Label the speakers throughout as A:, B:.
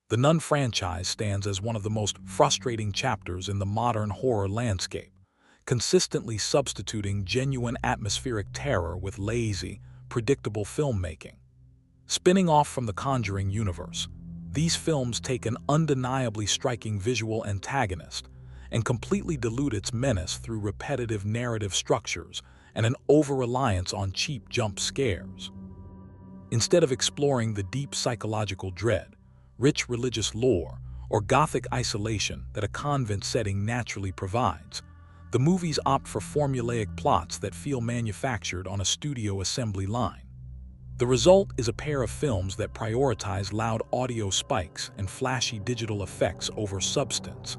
A: The Nun franchise stands as one of the most frustrating chapters in the modern horror landscape, consistently substituting genuine atmospheric terror with lazy, predictable filmmaking. Spinning off from the Conjuring universe, these films take an undeniably striking visual antagonist and completely dilute its menace through repetitive narrative structures and an over-reliance on cheap jump scares. Instead of exploring the deep psychological dread, rich religious lore, or gothic isolation that a convent setting naturally provides, the movies opt for formulaic plots that feel manufactured on a studio assembly line. The result is a pair of films that prioritize loud audio spikes and flashy digital effects over substance,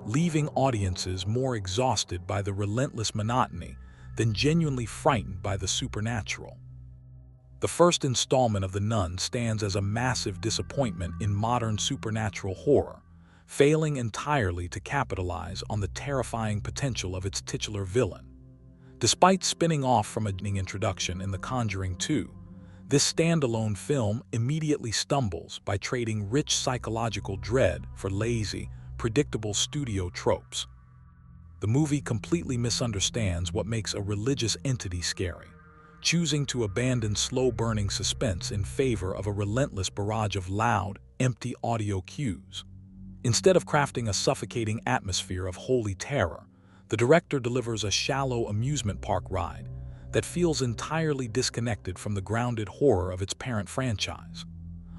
A: leaving audiences more exhausted by the relentless monotony than genuinely frightened by the supernatural. The first installment of The Nun stands as a massive disappointment in modern supernatural horror, failing entirely to capitalize on the terrifying potential of its titular villain. Despite spinning off from a introduction in The Conjuring 2, this standalone film immediately stumbles by trading rich psychological dread for lazy, predictable studio tropes. The movie completely misunderstands what makes a religious entity scary, choosing to abandon slow-burning suspense in favor of a relentless barrage of loud, empty audio cues. Instead of crafting a suffocating atmosphere of holy terror, the director delivers a shallow amusement park ride that feels entirely disconnected from the grounded horror of its parent franchise.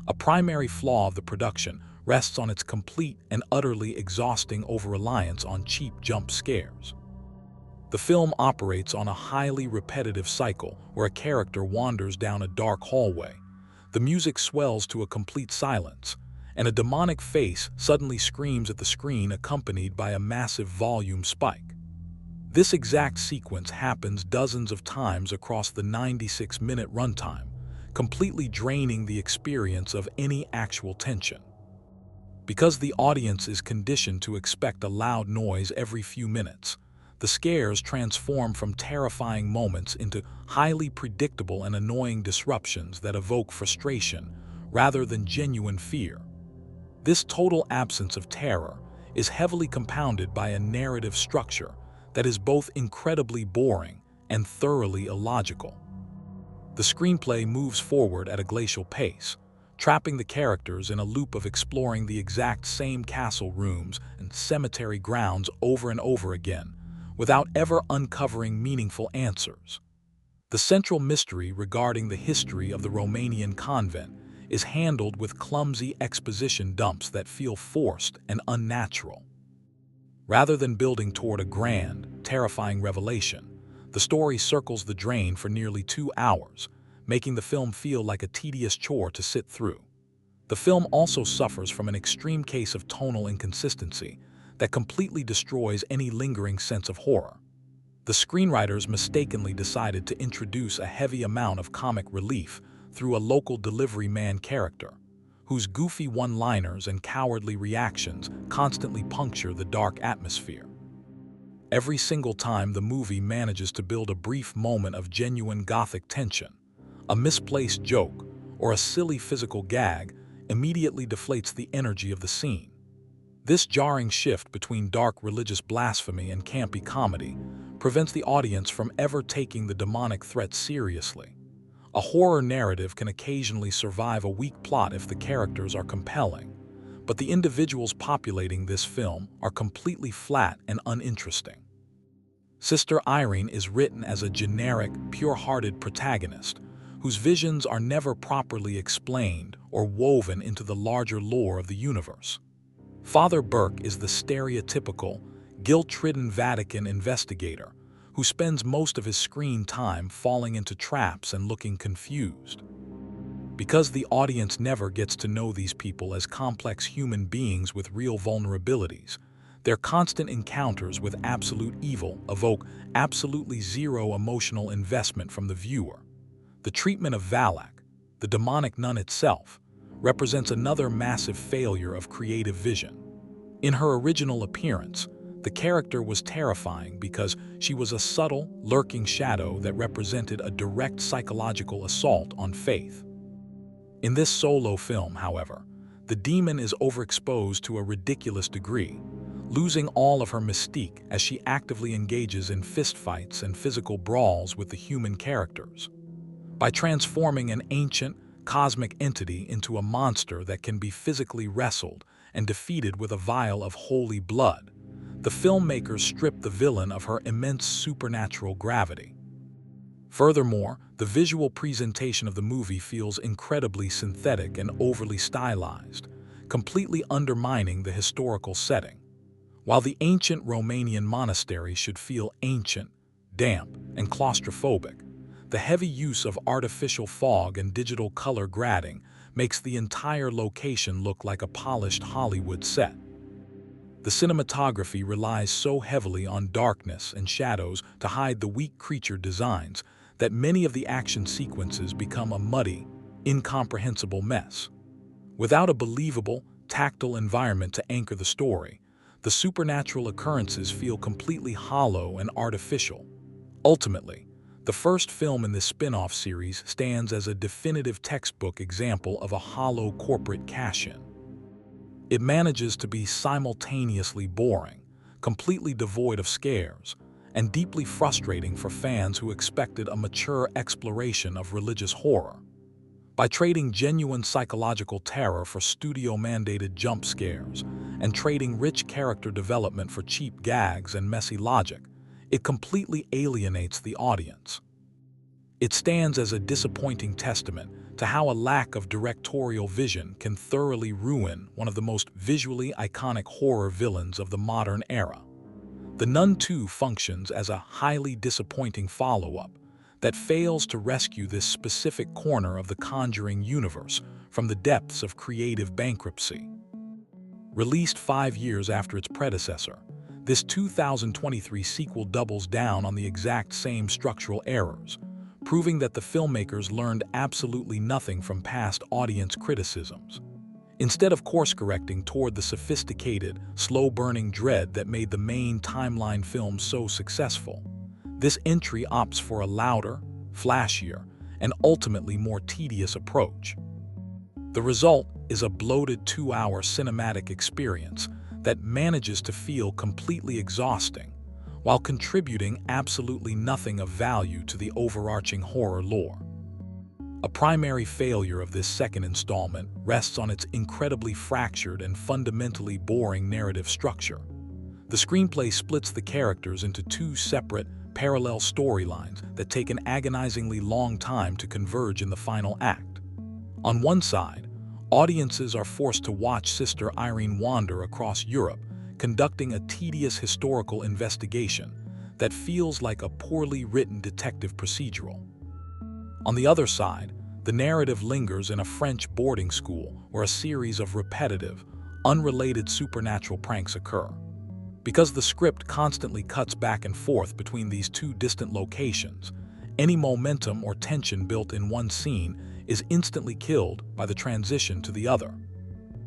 A: A primary flaw of the production rests on its complete and utterly exhausting over-reliance on cheap jump scares. The film operates on a highly repetitive cycle where a character wanders down a dark hallway, the music swells to a complete silence, and a demonic face suddenly screams at the screen accompanied by a massive volume spike. This exact sequence happens dozens of times across the 96-minute runtime, completely draining the experience of any actual tension. Because the audience is conditioned to expect a loud noise every few minutes, the scares transform from terrifying moments into highly predictable and annoying disruptions that evoke frustration rather than genuine fear. This total absence of terror is heavily compounded by a narrative structure that is both incredibly boring and thoroughly illogical. The screenplay moves forward at a glacial pace, trapping the characters in a loop of exploring the exact same castle rooms and cemetery grounds over and over again, without ever uncovering meaningful answers. The central mystery regarding the history of the Romanian convent is handled with clumsy exposition dumps that feel forced and unnatural. Rather than building toward a grand, terrifying revelation, the story circles the drain for nearly 2 hours, making the film feel like a tedious chore to sit through. The film also suffers from an extreme case of tonal inconsistency that completely destroys any lingering sense of horror. The screenwriters mistakenly decided to introduce a heavy amount of comic relief through a local delivery man character, whose goofy one-liners and cowardly reactions constantly puncture the dark atmosphere. Every single time the movie manages to build a brief moment of genuine gothic tension, a misplaced joke or a silly physical gag immediately deflates the energy of the scene. This jarring shift between dark religious blasphemy and campy comedy prevents the audience from ever taking the demonic threat seriously. A horror narrative can occasionally survive a weak plot if the characters are compelling, but the individuals populating this film are completely flat and uninteresting. Sister Irene is written as a generic, pure-hearted protagonist whose visions are never properly explained or woven into the larger lore of the universe. Father Burke is the stereotypical, guilt-ridden Vatican investigator who spends most of his screen time falling into traps and looking confused. Because the audience never gets to know these people as complex human beings with real vulnerabilities, their constant encounters with absolute evil evoke absolutely zero emotional investment from the viewer. The treatment of Valak, the demonic nun itself, represents another massive failure of creative vision. In her original appearance, the character was terrifying because she was a subtle, lurking shadow that represented a direct psychological assault on faith. In this solo film, however, the demon is overexposed to a ridiculous degree, losing all of her mystique as she actively engages in fistfights and physical brawls with the human characters. By transforming an ancient, cosmic entity into a monster that can be physically wrestled and defeated with a vial of holy blood, the filmmakers strip the villain of her immense supernatural gravity. Furthermore, the visual presentation of the movie feels incredibly synthetic and overly stylized, completely undermining the historical setting. While the ancient Romanian monastery should feel ancient, damp, and claustrophobic, the heavy use of artificial fog and digital color grading makes the entire location look like a polished Hollywood set. The cinematography relies so heavily on darkness and shadows to hide the weak creature designs that many of the action sequences become a muddy, incomprehensible mess. Without a believable, tactile environment to anchor the story, the supernatural occurrences feel completely hollow and artificial. Ultimately, the first film in this spin-off series stands as a definitive textbook example of a hollow corporate cash-in. It manages to be simultaneously boring, completely devoid of scares, and deeply frustrating for fans who expected a mature exploration of religious horror. By trading genuine psychological terror for studio-mandated jump scares and trading rich character development for cheap gags and messy logic, it completely alienates the audience. It stands as a disappointing testament to how a lack of directorial vision can thoroughly ruin one of the most visually iconic horror villains of the modern era. The Nun 2 functions as a highly disappointing follow-up that fails to rescue this specific corner of the Conjuring universe from the depths of creative bankruptcy. Released 5 years after its predecessor, this 2023 sequel doubles down on the exact same structural errors, proving that the filmmakers learned absolutely nothing from past audience criticisms. Instead of course-correcting toward the sophisticated, slow-burning dread that made the main timeline film so successful, this entry opts for a louder, flashier, and ultimately more tedious approach. The result is a bloated 2-hour cinematic experience that manages to feel completely exhausting, while contributing absolutely nothing of value to the overarching horror lore. A primary failure of this second installment rests on its incredibly fractured and fundamentally boring narrative structure. The screenplay splits the characters into 2 separate, parallel storylines that take an agonizingly long time to converge in the final act. On one side, audiences are forced to watch Sister Irene wander across Europe, conducting a tedious historical investigation that feels like a poorly written detective procedural. On the other side, the narrative lingers in a French boarding school where a series of repetitive, unrelated supernatural pranks occur. Because the script constantly cuts back and forth between these 2 distant locations, any momentum or tension built in one scene is instantly killed by the transition to the other.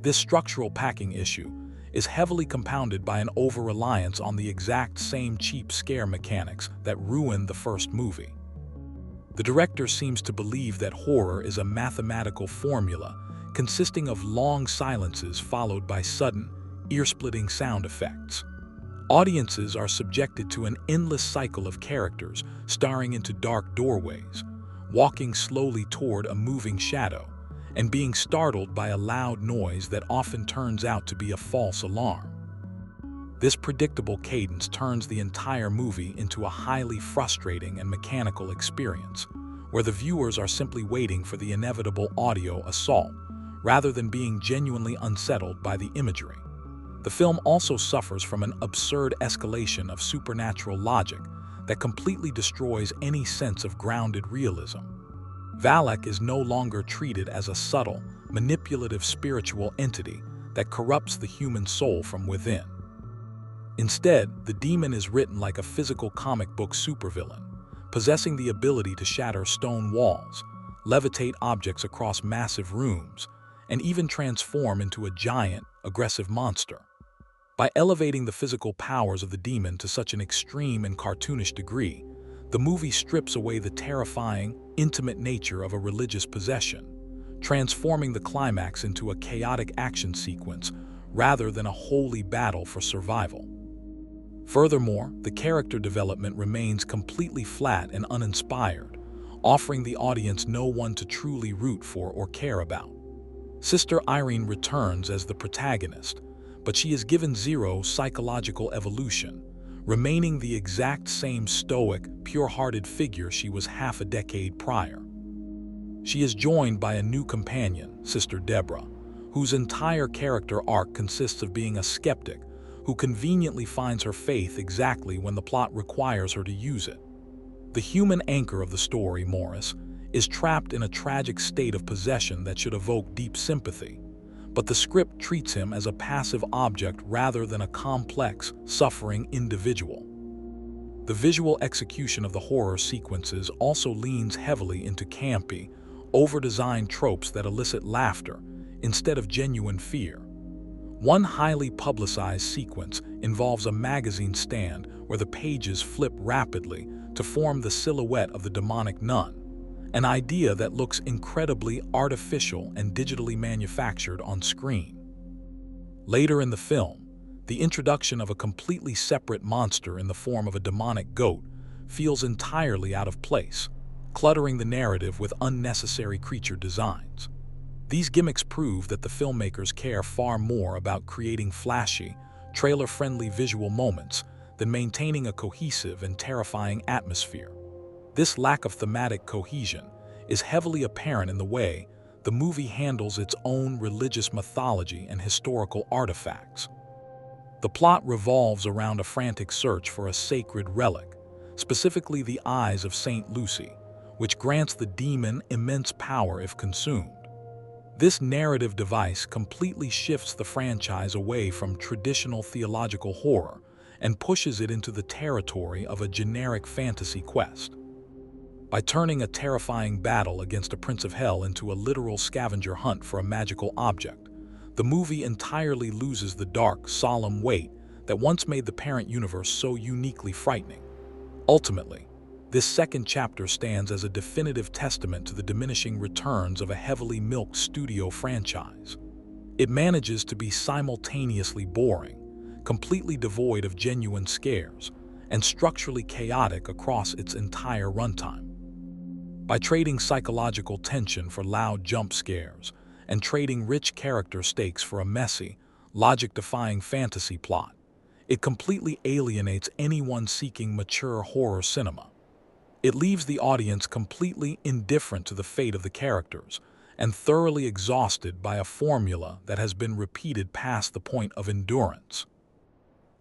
A: This structural packing issue is heavily compounded by an over-reliance on the exact same cheap scare mechanics that ruined the first movie. The director seems to believe that horror is a mathematical formula consisting of long silences followed by sudden, ear-splitting sound effects. Audiences are subjected to an endless cycle of characters staring into dark doorways, walking slowly toward a moving shadow, and being startled by a loud noise that often turns out to be a false alarm. This predictable cadence turns the entire movie into a highly frustrating and mechanical experience, where the viewers are simply waiting for the inevitable audio assault, rather than being genuinely unsettled by the imagery. The film also suffers from an absurd escalation of supernatural logic that completely destroys any sense of grounded realism. Valak is no longer treated as a subtle, manipulative spiritual entity that corrupts the human soul from within. Instead, the demon is written like a physical comic book supervillain, possessing the ability to shatter stone walls, levitate objects across massive rooms, and even transform into a giant, aggressive monster. By elevating the physical powers of the demon to such an extreme and cartoonish degree, the movie strips away the terrifying, intimate nature of a religious possession, transforming the climax into a chaotic action sequence rather than a holy battle for survival. Furthermore, the character development remains completely flat and uninspired, offering the audience no one to truly root for or care about. Sister Irene returns as the protagonist, but she is given zero psychological evolution, remaining the exact same stoic, pure-hearted figure she was half a decade prior. She is joined by a new companion, Sister Deborah, whose entire character arc consists of being a skeptic who conveniently finds her faith exactly when the plot requires her to use it. The human anchor of the story, Morris, is trapped in a tragic state of possession that should evoke deep sympathy, but the script treats him as a passive object rather than a complex, suffering individual. The visual execution of the horror sequences also leans heavily into campy, over-designed tropes that elicit laughter instead of genuine fear. One highly publicized sequence involves a magazine stand where the pages flip rapidly to form the silhouette of the demonic nun, an idea that looks incredibly artificial and digitally manufactured on screen. Later in the film, the introduction of a completely separate monster in the form of a demonic goat feels entirely out of place, cluttering the narrative with unnecessary creature designs. These gimmicks prove that the filmmakers care far more about creating flashy, trailer-friendly visual moments than maintaining a cohesive and terrifying atmosphere. This lack of thematic cohesion is heavily apparent in the way the movie handles its own religious mythology and historical artifacts. The plot revolves around a frantic search for a sacred relic, specifically the eyes of Saint Lucy, which grants the demon immense power if consumed. This narrative device completely shifts the franchise away from traditional theological horror and pushes it into the territory of a generic fantasy quest. By turning a terrifying battle against a prince of hell into a literal scavenger hunt for a magical object, the movie entirely loses the dark, solemn weight that once made the parent universe so uniquely frightening. Ultimately, this second chapter stands as a definitive testament to the diminishing returns of a heavily milked studio franchise. It manages to be simultaneously boring, completely devoid of genuine scares, and structurally chaotic across its entire runtime. By trading psychological tension for loud jump scares and trading rich character stakes for a messy, logic-defying fantasy plot, it completely alienates anyone seeking mature horror cinema. It leaves the audience completely indifferent to the fate of the characters and thoroughly exhausted by a formula that has been repeated past the point of endurance.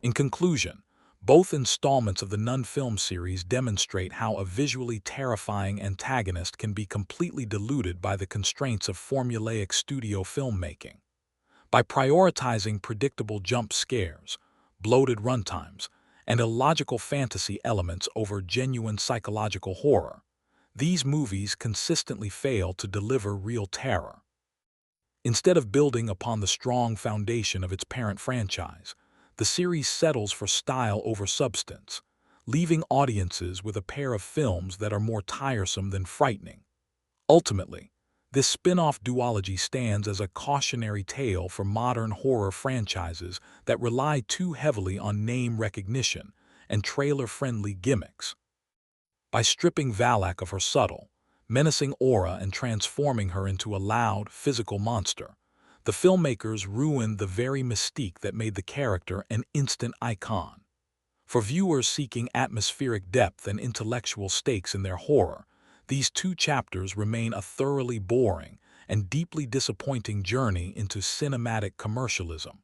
A: In conclusion, both installments of the Nun film series demonstrate how a visually terrifying antagonist can be completely diluted by the constraints of formulaic studio filmmaking. By prioritizing predictable jump scares, bloated runtimes, and illogical fantasy elements over genuine psychological horror, these movies consistently fail to deliver real terror. Instead of building upon the strong foundation of its parent franchise, the series settles for style over substance, leaving audiences with a pair of films that are more tiresome than frightening. Ultimately, this spin-off duology stands as a cautionary tale for modern horror franchises that rely too heavily on name recognition and trailer-friendly gimmicks. By stripping Valak of her subtle, menacing aura and transforming her into a loud, physical monster, the filmmakers ruined the very mystique that made the character an instant icon. For viewers seeking atmospheric depth and intellectual stakes in their horror, these two chapters remain a thoroughly boring and deeply disappointing journey into cinematic commercialism.